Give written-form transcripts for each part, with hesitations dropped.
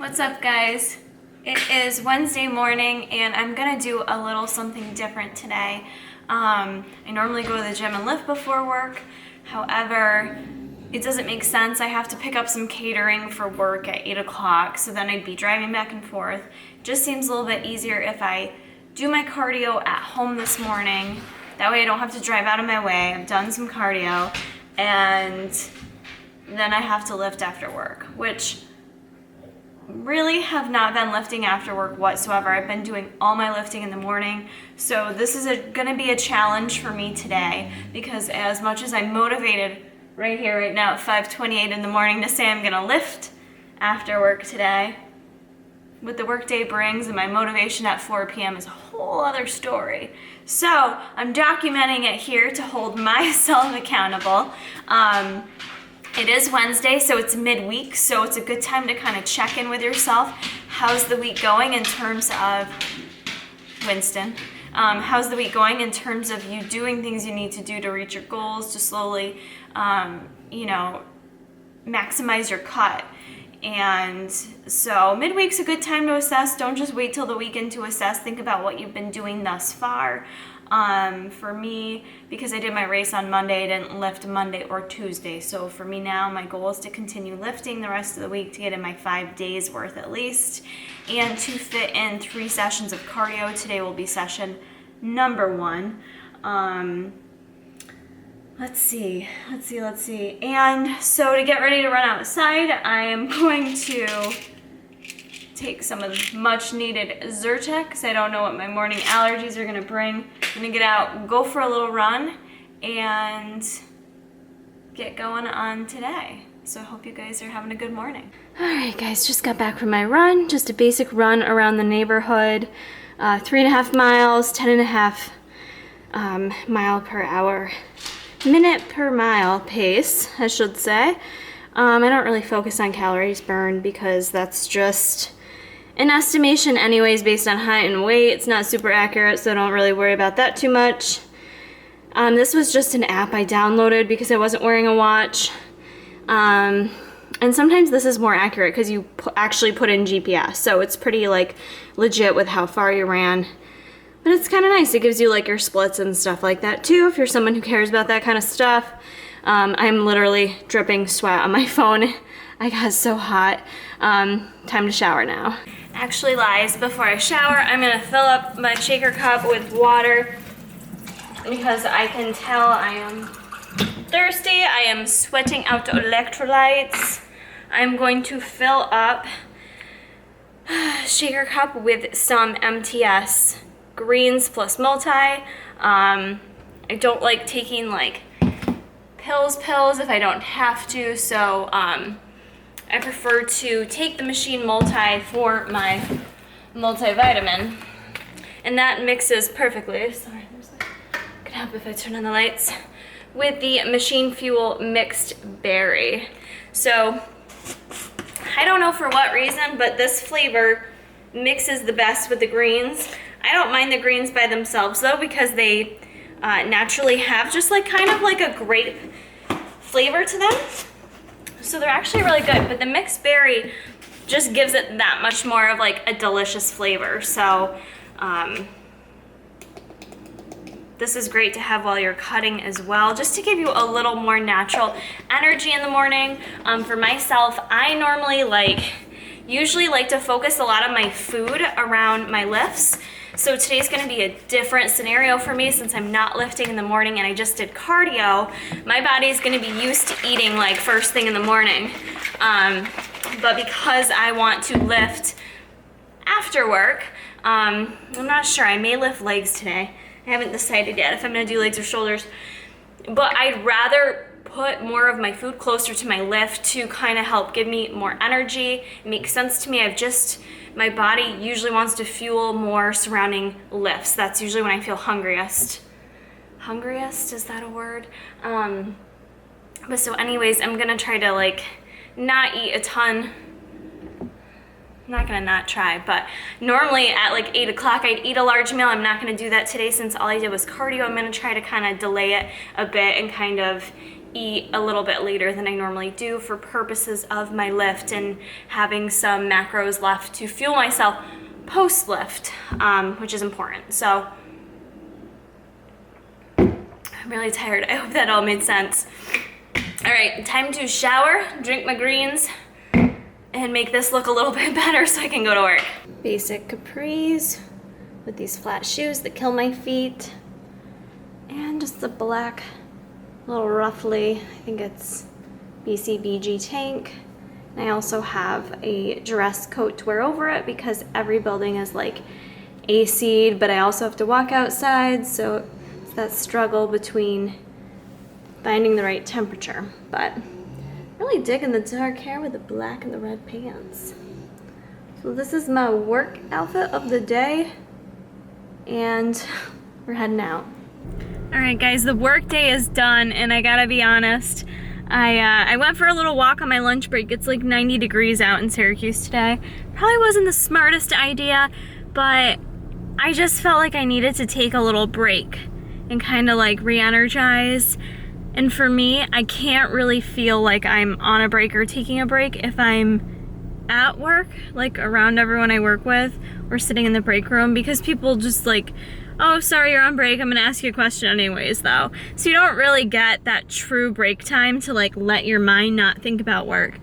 What's up, guys? It is Wednesday morning and I'm gonna do a little something different today. I normally go to the gym and lift before work. However, it doesn't make sense. I have to pick up some catering for work at 8 o'clock, so then I'd be driving back and forth. Just seems a little bit easier if I do my cardio at home this morning. That way I don't have to drive out of my way. I've done some cardio and then I have to lift after work, which really have not been lifting after work whatsoever. I've been doing all my lifting in the morning, so this is gonna be a challenge for me today, because as much as I'm motivated right here, right now at 5:28 in the morning to say I'm gonna lift after work today, what the workday brings and my motivation at 4 p.m. is a whole other story. So I'm documenting it here to hold myself accountable. It is Wednesday, so it's midweek, so it's a good time to kind of check in with yourself. How's the week going in terms of, Winston, how's the week going in terms of you doing things you need to do to reach your goals, to slowly, maximize your cut. And so midweek's a good time to assess. Don't just wait till the weekend to assess. Think about what you've been doing thus far. For me, because I did my race on Monday, I didn't lift Monday or Tuesday. So for me now, my goal is to continue lifting the rest of the week to get in my 5 days worth at least, and to fit in 3 sessions of cardio. Today will be session number 1. Let's see. And so to get ready to run outside, I am going to take some of the much needed Zyrtec because I don't know what my morning allergies are gonna bring. I'm gonna get out, go for a little run, and get going on today. So I hope you guys are having a good morning. All right, guys, just got back from my run. Just a basic run around the neighborhood. 3.5 miles, 10.5 mile per hour, minute per mile pace, I should say. I don't really focus on calories burned because that's just an estimation anyways based on height and weight. It's not super accurate, so don't really worry about that too much. This was just an app I downloaded because I wasn't wearing a watch. And sometimes this is more accurate because you actually put in GPS, so it's pretty legit with how far you ran. But it's kind of nice. It gives you your splits and stuff like that too, if you're someone who cares about that kind of stuff. I'm literally dripping sweat on my phone. I got so hot. Time to shower now. Actually lies, before I shower, I'm gonna fill up my shaker cup with water because I can tell I am thirsty. I am sweating out electrolytes. I'm going to fill up shaker cup with some MTS greens plus multi. I don't like taking pills if I don't have to, so I prefer to take the machine multi for my multivitamin, and that mixes perfectly. Sorry, could help if I turn on the lights, with the Machine Fuel mixed berry. So I don't know for what reason, but this flavor mixes the best with the greens. I don't mind the greens by themselves though, because they naturally have just kind of a grape flavor to them. So they're actually really good, but the mixed berry just gives it that much more of a delicious flavor. So this is great to have while you're cutting as well, just to give you a little more natural energy in the morning. For myself, I normally usually like to focus a lot of my food around my lifts. So today's gonna be a different scenario for me since I'm not lifting in the morning and I just did cardio. My body's gonna be used to eating first thing in the morning. But because I want to lift after work, I'm not sure, I may lift legs today. I haven't decided yet if I'm gonna do legs or shoulders, but I'd rather put more of my food closer to my lift to kind of help give me more energy. It makes sense to me. My body usually wants to fuel more surrounding lifts. That's usually when I feel hungriest. Hungriest, is that a word? But so anyways, I'm gonna try to not eat a ton. I'm not gonna not try, but normally at 8 o'clock I'd eat a large meal. I'm not gonna do that today since all I did was cardio. I'm gonna try to kind of delay it a bit and kind of eat a little bit later than I normally do for purposes of my lift and having some macros left to fuel myself post lift, which is important. So I'm really tired. I hope that all made sense. All right, time to shower, drink my greens, and make this look a little bit better so I can go to work. Basic capris with these flat shoes that kill my feet, and just the black little roughly, I think it's BCBG tank. And I also have a dress coat to wear over it because every building is like AC'd, but I also have to walk outside, so it's that struggle between finding the right temperature. But really digging the dark hair with the black and the red pants. So this is my work outfit of the day, and we're heading out. All right, guys, the work day is done, and I gotta be honest, I went for a little walk on my lunch break. It's like 90 degrees out in Syracuse today. Probably wasn't the smartest idea, but I just felt like I needed to take a little break and kind of like re-energize. And for me, I can't really feel like I'm on a break or taking a break if I'm at work, like around everyone I work with, or sitting in the break room, because people just like, oh, sorry, you're on break. I'm gonna ask you a question anyways, though. So you don't really get that true break time to like let your mind not think about work.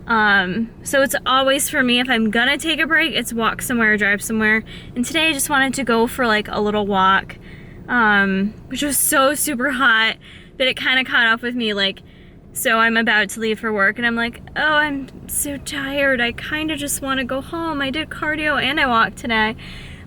So it's always, for me, if I'm gonna take a break, it's walk somewhere or drive somewhere. And today I just wanted to go for like a little walk, which was so super hot, but it kind of caught up with me. Like, so I'm about to leave for work and I'm like, oh, I'm so tired. I kind of just want to go home. I did cardio and I walked today.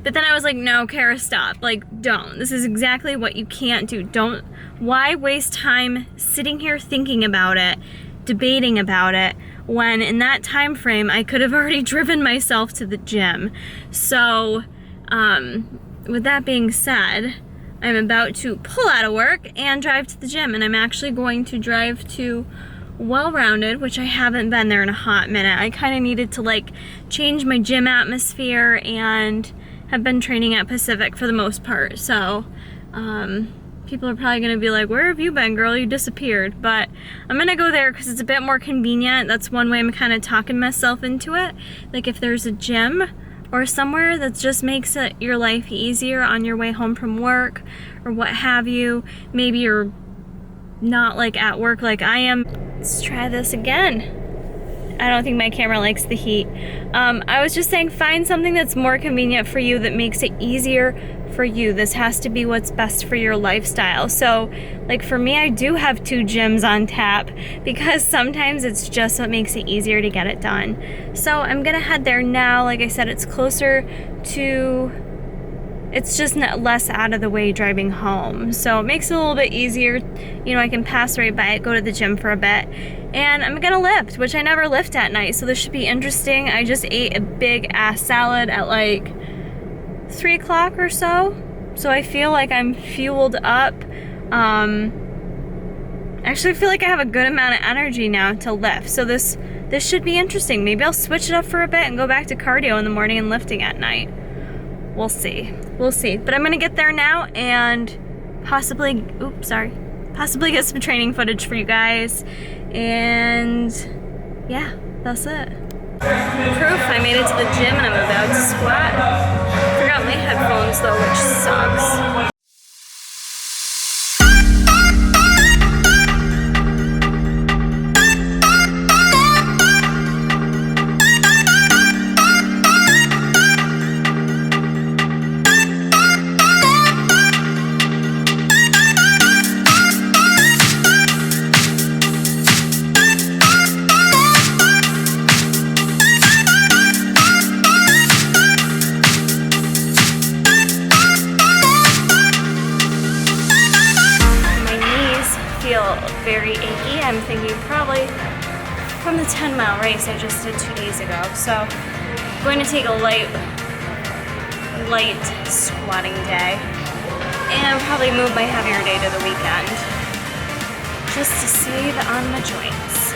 But then I was like, no, Kara, stop. Like, don't. This is exactly what you can't do. Don't. Why waste time sitting here thinking about it, debating about it, when in that time frame I could have already driven myself to the gym. So, with that being said, I'm about to pull out of work and drive to the gym. And I'm actually going to drive to Well-Rounded, which I haven't been there in a hot minute. I kind of needed to like change my gym atmosphere, and have been training at Pacific for the most part. So people are probably gonna be like, where have you been, girl? You disappeared. But I'm gonna go there because it's a bit more convenient. That's one way I'm kind of talking myself into it. Like, if there's a gym or somewhere that just makes it your life easier on your way home from work or what have you, maybe you're not like at work like I am. Let's try this again. I don't think my camera likes the heat. I was just saying, find something that's more convenient for you, that makes it easier for you. This has to be what's best for your lifestyle. So, like for me, I do have 2 gyms on tap because sometimes it's just what makes it easier to get it done. So I'm gonna head there now. Like I said, it's closer to, it's just less out of the way driving home. So it makes it a little bit easier. You know, I can pass right by it, go to the gym for a bit. And I'm gonna lift, which I never lift at night, so this should be interesting. I just ate a big ass salad at like 3 o'clock or so. So I feel like I'm fueled up. Actually, I feel like I have a good amount of energy now to lift. So this should be interesting. Maybe I'll switch it up for a bit and go back to cardio in the morning and lifting at night. We'll see. We'll see. But I'm gonna get there now and possibly get some training footage for you guys. And yeah, that's it. Proof, I made it to the gym and I'm about to squat. Forgot my headphones though, which sucks. Very achy. I'm thinking probably from the 10-mile race I just did 2 days ago. So I'm going to take a light squatting day and probably move my heavier day to the weekend just to save on my joints.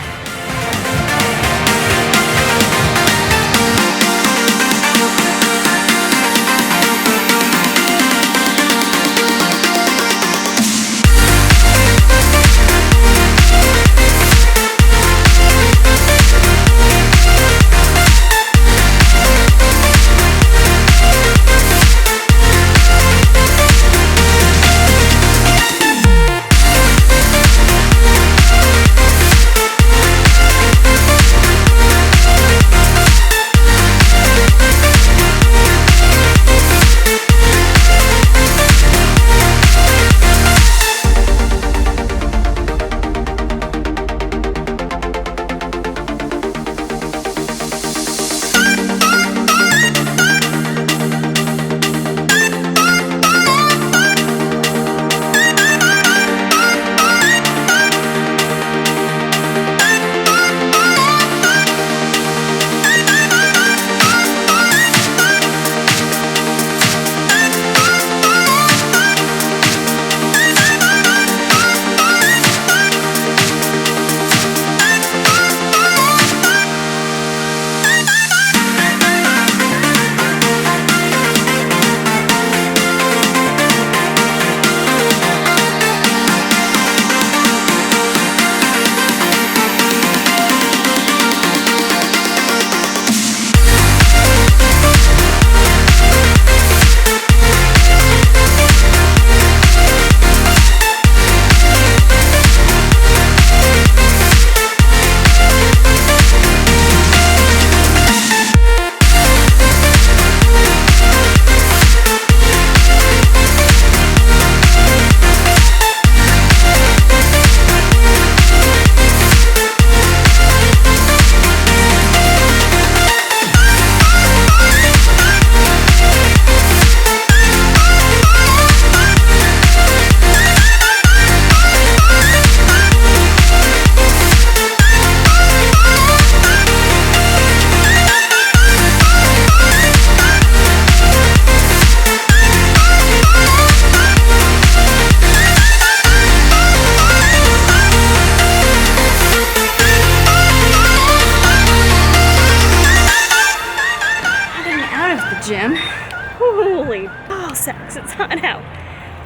outside 'cause it's hot out.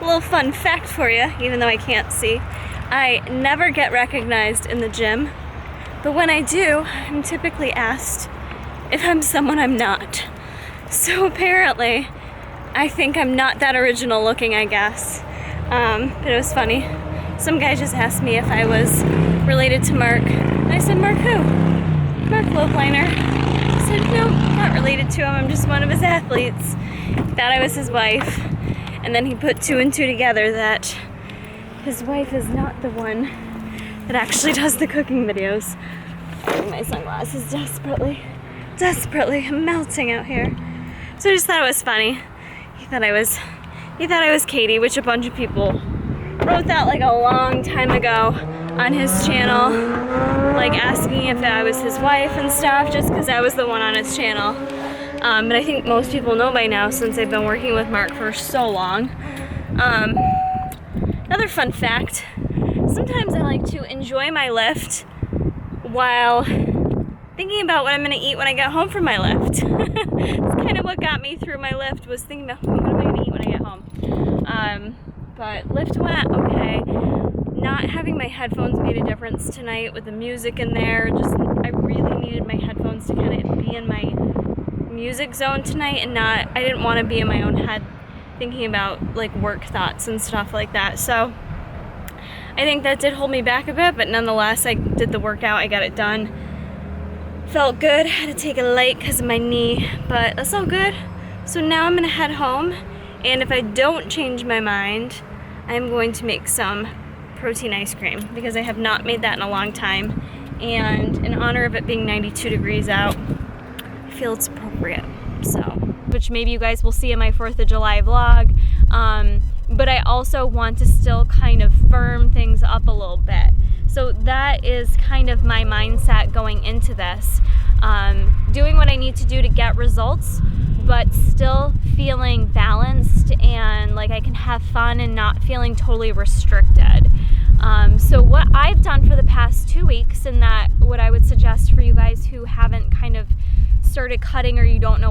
A little fun fact for you, even though I can't see. I never get recognized in the gym, but when I do, I'm typically asked if I'm someone I'm not. So apparently, I think I'm not that original looking, I guess. But it was funny. Some guy just asked me if I was related to Mark. And I said, Mark who? Mark Lobliner. I said, no, not related to him. I'm just one of his athletes. Thought I was his wife. And then he put two and two together that his wife is not the one that actually does the cooking videos. Wearing my sunglasses desperately. I'm melting out here. So I just thought it was funny. He thought I was Katie, which a bunch of people wrote that like a long time ago on his channel, like asking if I was his wife and stuff, just because I was the one on his channel. But I think most people know by now since I've been working with Mark for so long. Another fun fact, sometimes I like to enjoy my lift while thinking about what I'm gonna eat when I get home from my lift. It's kind of what got me through my lift, was thinking about what am I gonna eat when I get home. But lift went okay. Not having my headphones made a difference tonight with the music in there. Just, I really needed my headphones to kind of be in my music zone tonight and I didn't want to be in my own head thinking about like work thoughts and stuff like that. So I think that did hold me back a bit, but nonetheless, I did the workout, I got it done. Felt good, had to take it light because of my knee, but that's all good. So now I'm gonna head home, and if I don't change my mind, I'm going to make some protein ice cream because I have not made that in a long time. And in honor of it being 92 degrees out, I feel it's appropriate. So, which maybe you guys will see in my 4th of July vlog. But I also want to still kind of firm things up a little bit. So that is kind of my mindset going into this. Doing what I need to do to get results, but still feeling balanced and like I can have fun and not feeling totally restricted. So what I've done for the past 2 weeks, and that what I would suggest for you guys who haven't kind of started cutting or you don't know